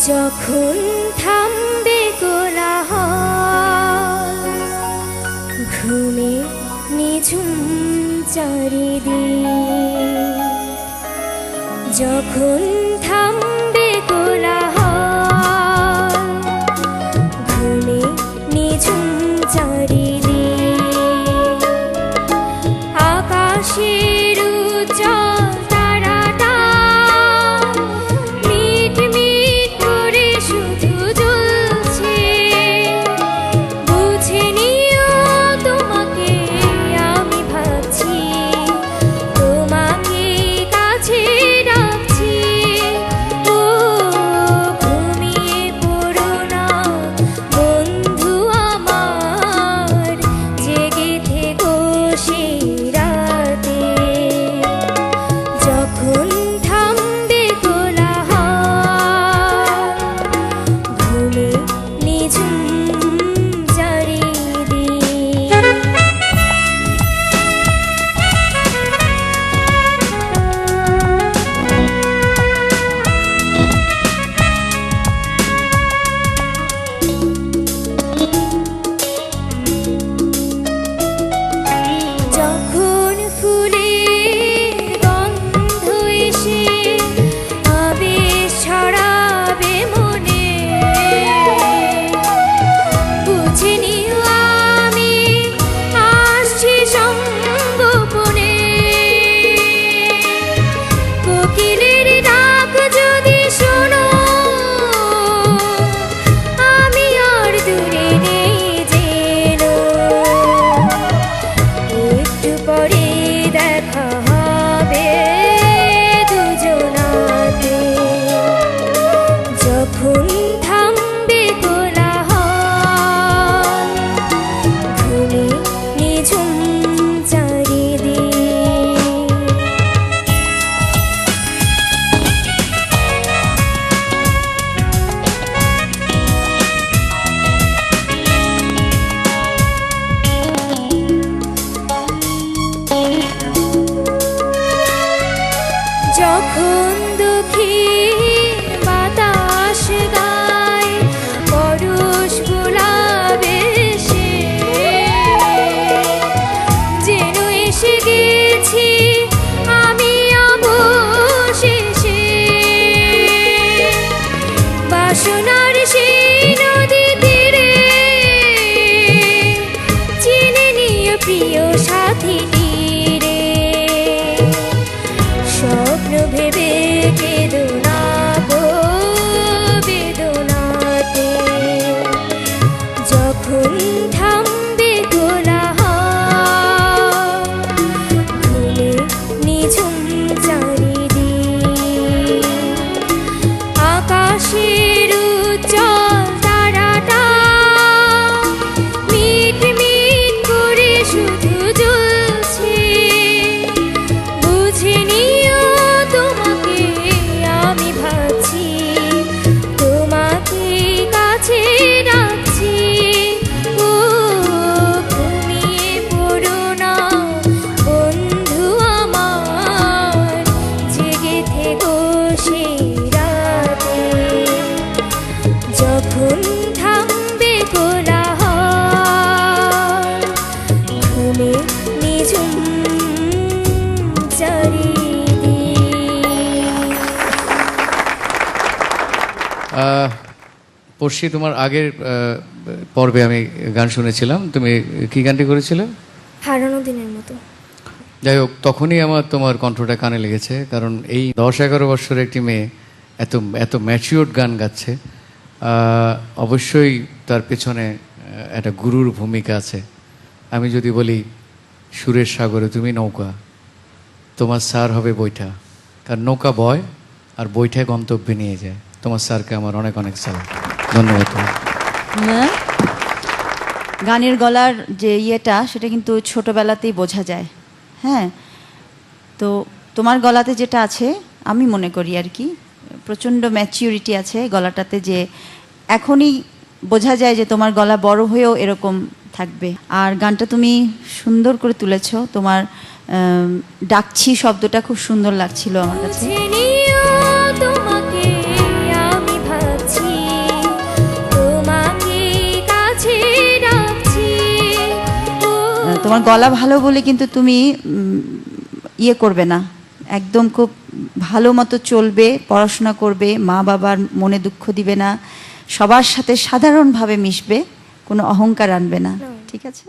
যখন থামবে কোলাহল, ঘুমে নিঝুম চারিদিক, যখন থামবে কোলাহল, ঘুমে নিঝুম চারিদিক, আকাশের উজ্জ্বল তারাটা মিট মিট করে শুধু জ্বলছে। বুঝে নিও তোমাকে আমি ভাবছি, তোমাকে কাছে রাখছি। ও ঘুমিয়ে পড়ো না বন্ধু আমার, জেগে থেকো সেই রাতে। যখন থামবে কোলাহল, ঘুমে নিঝুম চারিদিক। যখন ফুলের গন্ধ এসে আবেশ ছড়াবে মনে, বুঝে নিও আমি আসছি সঙ্গোপনে। কোকিলের ডাক যদি শোনো, আমি আর দূরে নেই যেনো। একটু পরে দেখা হবে দুজনাতে। যখন থামবে কোলাহল, ঘুমে নিঝুম চারিদিক। যখন দুঃখীর বাতাস গায় পরশ গোলাপে সে, যেন এসে গেছি আমি অবশেষে। বাসনার সেই নদী তীরে চিনে নিয়ে প্রিয় সাথী তীরে। স্বপ্ন ভেবে কেঁদো না গো বেদনাতে। যখন থামবে কোলাহল, ঘুমে নিঝুম চারিদিক, আকাশের উজ্জ্বল তারাটা মিট মিট করে শুধু জ্বলছে। বুঝে নিও তোমাকে আমি ভাবছি, তোমাকে কাছে রাখছি। ও ঘুমিয়ে পড়ো না বন্ধু আমার, জেগে থেকো সেই রাতে। যখন থামবে কোলাহল, ঘুমে নিঝুম চারিদিক। পড়শি, তোমার আগের পর্বে আমি গান শুনেছিলাম, তুমি কি গানটি করেছিলে? হারানো দিনের মতো। যাই হোক, তখনই আমার তোমার কণ্ঠটা কানে লেগেছে, কারণ এই 10-11 বছরের একটি মেয়ে এত এত ম্যাচিওর্ড গান গাচ্ছে। অবশ্যই তার পেছনে একটা গুরুর ভূমিকা আছে। আমি যদি বলি সুরের সাগরে তুমি নৌকা, তোমার স্যার হবে বৈঠা, কারণ নৌকা বয় আর বৈঠায় গন্তব্যে নিয়ে যায়। তোমার স্যারকে আমার অনেক অনেক সালাম, ধন্যবাদ তোমার। না, গানের গলার যে ইয়েটা সেটা কিন্তু ছোটবেলাতেই বোঝা যায়। হ্যাঁ, তো তোমার গলাতে যেটা আছে আমি মনে করি আর কি প্রচণ্ড ম্যাচিউরিটি আছে গলাটাতে, যে এখনই বোঝা যায় যে তোমার গলা বড় হয়েও এরকম থাকবে। আর গানটা তুমি সুন্দর করে তুলেছো, তোমার ডাকছি শব্দটা খুব সুন্দর লাগছিল আমার কাছে। তোমাকে আমি ভাবছি তোমার গলা ভালো বলে কিন্তু তুমি ইয়ে করবে না, একদম খুব ভালো মতো চলবে, পড়াশোনা করবে, মা বাবার মনে দুঃখ দিবে না, সবার সাথে সাধারণভাবে মিশবে, কোনো অহংকার আনবে না, ঠিক আছে?